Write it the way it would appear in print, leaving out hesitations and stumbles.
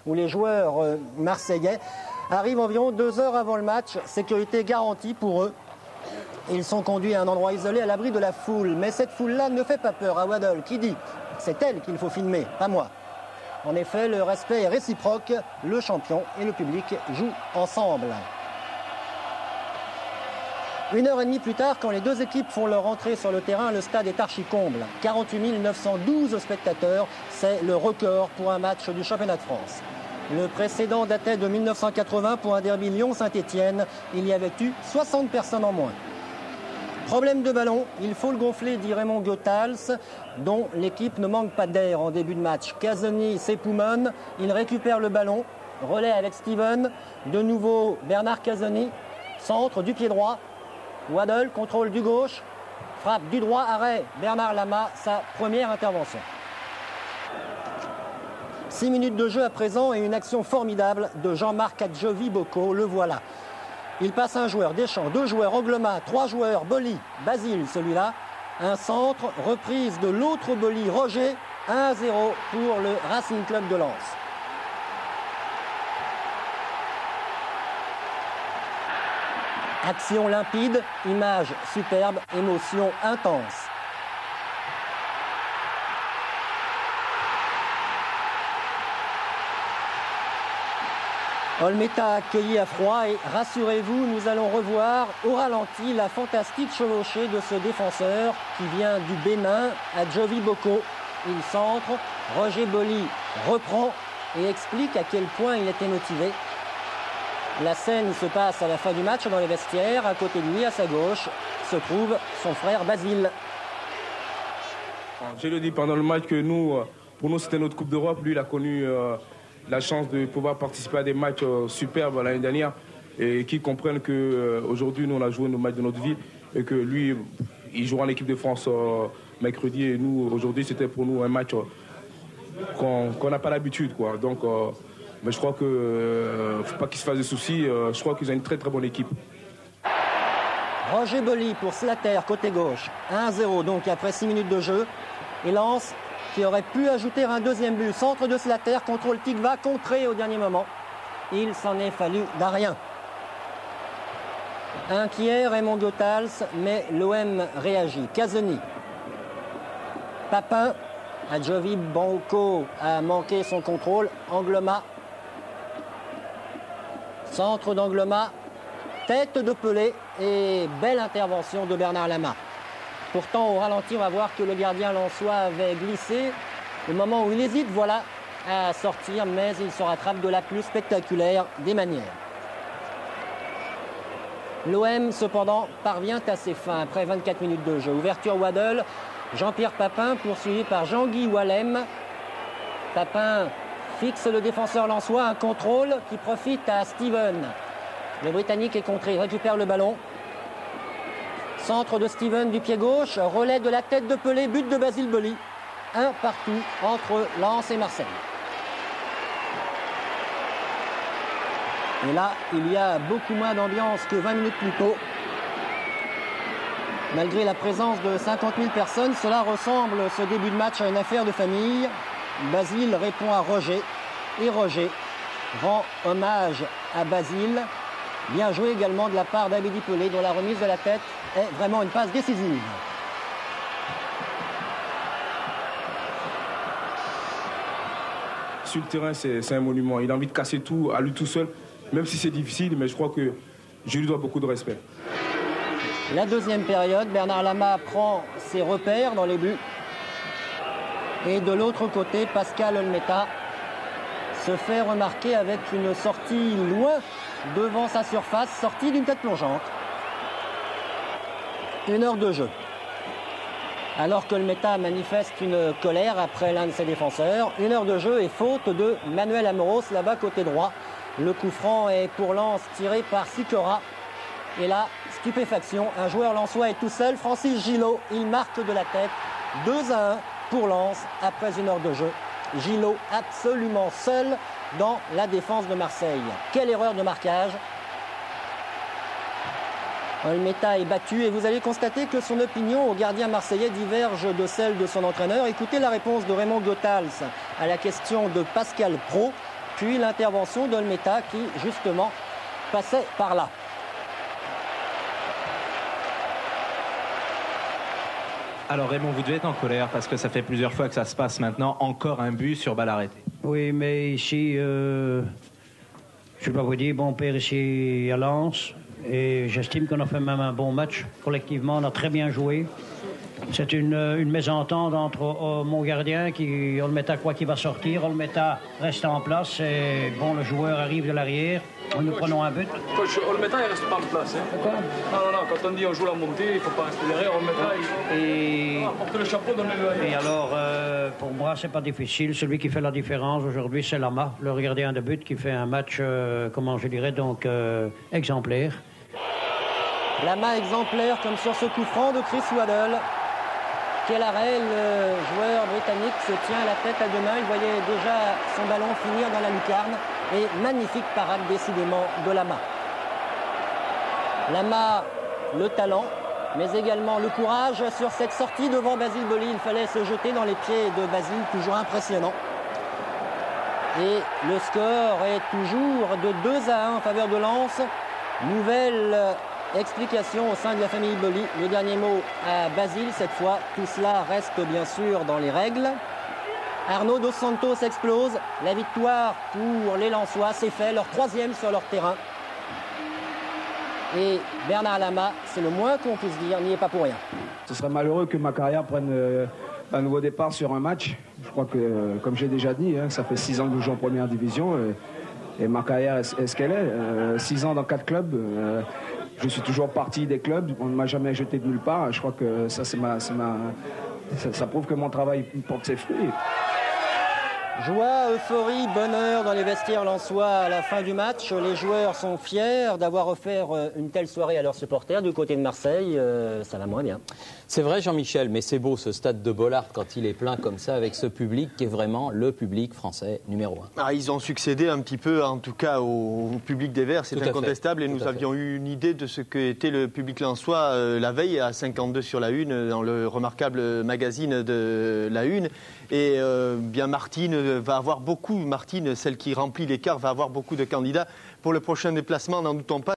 où les joueurs marseillais arrivent environ 2 heures avant le match. Sécurité garantie pour eux. Ils sont conduits à un endroit isolé à l'abri de la foule. Mais cette foule-là ne fait pas peur à Waddle qui dit « c'est elle qu'il faut filmer, pas moi ». En effet, le respect est réciproque. Le champion et le public jouent ensemble. 1h30 plus tard, quand les deux équipes font leur entrée sur le terrain, le stade est archi-comble. 48 912 spectateurs, c'est le record pour un match du championnat de France. Le précédent datait de 1980 pour un derby Lyon-Saint-Étienne. Il y avait eu 60 personnes en moins. Problème de ballon, il faut le gonfler, dit Raymond Goethals, dont l'équipe ne manque pas d'air en début de match. Casoni s'époumonne, il récupère le ballon, relais avec Steven, de nouveau Bernard Casoni, centre du pied droit. Waddle, contrôle du gauche, frappe du droit, arrêt. Bernard Lama, sa première intervention. 6 minutes de jeu à présent et une action formidable de Jean-Marc Adjovi-Bocco, le voilà. Il passe un joueur, Deschamps, 2 joueurs, Angloma, 3 joueurs, Boli, Basile, celui-là. Un centre, reprise de l'autre Boli, Roger, 1-0 pour le Racing Club de Lens. Action limpide, image superbe, émotion intense. Olmeta accueilli à froid et rassurez-vous, nous allons revoir au ralenti la fantastique chevauchée de ce défenseur qui vient du Bénin, Adjovi-Bocco. Il centre, Roger Boli reprend et explique à quel point il était motivé. La scène se passe à la fin du match dans les vestiaires. À côté de lui, à sa gauche, se trouve son frère Basile. Je le dis pendant le match que pour nous, c'était notre Coupe d'Europe. Lui, il a connu la chance de pouvoir participer à des matchs superbes l'année dernière. Et qu'ils comprennent qu'aujourd'hui, nous, on a joué nos matchs de notre vie. Et que lui, il jouera en équipe de France mercredi. Et nous, aujourd'hui, c'était pour nous un match qu'on n'a pas l'habitude, quoi. Donc, mais je crois qu'il ne faut pas qu'ils se fassent des soucis. Je crois qu'ils ont une très très bonne équipe. Roger Boli pour Slater, côté gauche. 1-0 donc après 6 minutes de jeu. Et Lens qui aurait pu ajouter un deuxième but. Centre de Slater, contrôle Tigva, contré au dernier moment. Il s'en est fallu d'un rien. Inquiet Raymond Goethals, mais l'OM réagit. Casoni. Papin. Adjovi-Bocco a manqué son contrôle. Angloma. Centre d'Angloma, tête de Pelé et belle intervention de Bernard Lama. Pourtant, au ralenti, on va voir que le gardien lensois avait glissé. Au moment où il hésite, voilà, à sortir, mais il se rattrape de la plus spectaculaire des manières. L'OM, cependant, parvient à ses fins après 24 minutes de jeu. Ouverture Waddle, Jean-Pierre Papin, poursuivi par Jean-Guy Wallem. Papin fixe le défenseur lensois, un contrôle qui profite à Steven. Le Britannique est contré, il récupère le ballon. Centre de Steven du pied gauche, relais de la tête de Pelé, but de Basile Boli. 1 partout entre Lens et Marseille. Et là, il y a beaucoup moins d'ambiance que 20 minutes plus tôt. Malgré la présence de 50 000 personnes, cela ressemble ce début de match à une affaire de famille. Basile répond à Roger et Roger rend hommage à Basile. Bien joué également de la part d'Abedi Pelé dont la remise de la tête est vraiment une passe décisive. Sur le terrain, c'est un monument. Il a envie de casser tout à lui tout seul, même si c'est difficile, mais je crois que je lui dois beaucoup de respect. La deuxième période, Bernard Lama prend ses repères dans les buts. Et de l'autre côté, Pascal Olmeta se fait remarquer avec une sortie loin devant sa surface, sortie d'une tête plongeante. 1 heure de jeu. Alors que Olmeta manifeste une colère après l'un de ses défenseurs. 1 heure de jeu et faute de Manuel Amoros, là-bas côté droit. Le coup franc est pour Lens tiré par Sikora. Et là, stupéfaction, un joueur lensois est tout seul, Francis Gillot, il marque de la tête. 2-1 pour Lens après 1 heure de jeu. Gillot absolument seul dans la défense de Marseille. Quelle erreur de marquage. Olmeta est battu et vous allez constater que son opinion au gardien marseillais diverge de celle de son entraîneur. Écoutez la réponse de Raymond Goethals à la question de Pascal Praud. puis l'intervention d'Olmeta qui, justement, passait par là. Alors Raymond, vous devez être en colère parce que ça fait plusieurs fois que ça se passe maintenant. Encore un but sur balle arrêtée. Oui, mais ici, je ne vais pas vous dire, bon père ici à Lens. Et j'estime qu'on a fait même un bon match. Collectivement, on a très bien joué. C'est une mésentente entre mon gardien, Olmeta croit qu'il va sortir, Olmeta reste en place. Et bon, le joueur arrive de l'arrière. Nous prenons un but. Coach, Olmeta, il reste pas en place. Hein. Pourquoi? Non, quand on dit on joue la montée, il ne faut pas rester derrière. Olmeta, porte le chapeau, donne-le. Et alors, pour moi, c'est pas difficile. Celui qui fait la différence aujourd'hui, c'est Lama, le gardien de but, qui fait un match, comment je dirais, donc exemplaire. Lama exemplaire comme sur ce coup franc de Chris Waddle. Quel arrêt, le joueur britannique se tient la tête à deux mains. Il voyait déjà son ballon finir dans la lucarne. Et magnifique parade décidément de Lama. Lama, le talent, mais également le courage sur cette sortie devant Basile Boli. Il fallait se jeter dans les pieds de Basile, toujours impressionnant. Et le score est toujours de 2-1 en faveur de Lens. Nouvelle explication au sein de la famille Boli. Le dernier mot à Basile cette fois. Tout cela reste bien sûr dans les règles. Arnaud Dos Santos explose. La victoire pour les Lensois, c'est fait. Leur troisième sur leur terrain. Et Bernard Lama, c'est le moins qu'on puisse dire, n'y est pas pour rien. Ce serait malheureux que Maccaria prenne un nouveau départ sur un match. Je crois que, comme j'ai déjà dit, ça fait 6 ans que je joue en première division. Et Maccaria est ce qu'elle est. 6 ans dans 4 clubs. Je suis toujours parti des clubs. On ne m'a jamais jeté de nulle part. Je crois que ça, ça prouve que mon travail porte ses fruits. Joie, euphorie, bonheur dans les vestiaires lensois à la fin du match. Les joueurs sont fiers d'avoir offert une telle soirée à leurs supporters. Du côté de Marseille, ça va moins bien. C'est vrai, Jean-Michel, mais c'est beau ce stade de Bollaert quand il est plein comme ça avec ce public qui est vraiment le public français numéro 1. Ah, ils ont succédé un petit peu, en tout cas, au public des Verts, c'est incontestable. Et nous avions eu une idée de ce qu'était le public lensois la veille à 52 sur la Une, dans le remarquable magazine de la Une. Et bien Martine va avoir beaucoup, Martine, celle qui remplit l'écart, va avoir beaucoup de candidats pour le prochain déplacement, n'en doutons pas.